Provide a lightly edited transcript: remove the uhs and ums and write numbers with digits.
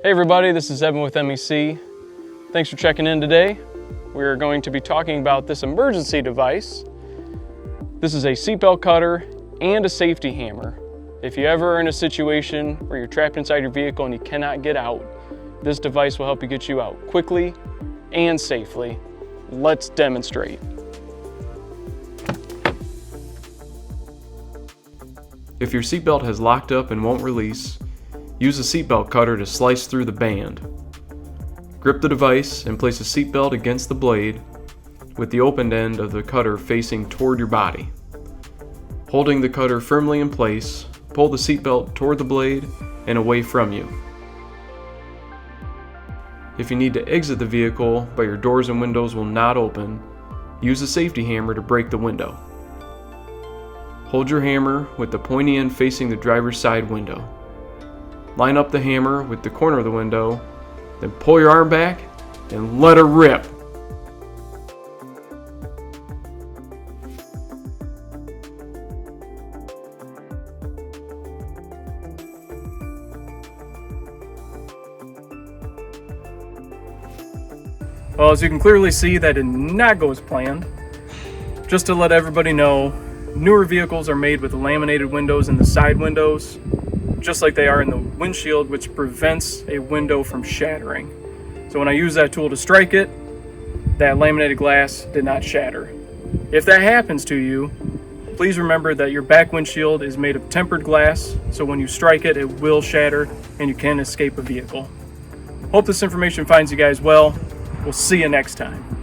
Hey everybody, this is Evan with MEC. Thanks for checking in today. We're going to be talking about this emergency device. This is a seatbelt cutter and a safety hammer. If you ever are in a situation where you're trapped inside your vehicle and you cannot get out, this device will help you get you out quickly and safely. Let's demonstrate. If your seatbelt has locked up and won't release, use a seatbelt cutter to slice through the band. Grip the device and place the seatbelt against the blade with the opened end of the cutter facing toward your body. Holding the cutter firmly in place, pull the seatbelt toward the blade and away from you. If you need to exit the vehicle but your doors and windows will not open, use a safety hammer to break the window. Hold your hammer with the pointy end facing the driver's side window. Line up the hammer with the corner of the window, then pull your arm back and let her rip. Well, as you can clearly see, that did not go as planned. Just to let everybody know, newer vehicles are made with laminated windows in the side windows, just like they are in the windshield, which prevents a window from shattering. So when I use that tool to strike it, that laminated glass did not shatter. If that happens to you, please remember that your back windshield is made of tempered glass, so when you strike it, it will shatter and you can escape a vehicle. Hope this information finds you guys well. We'll see you next time.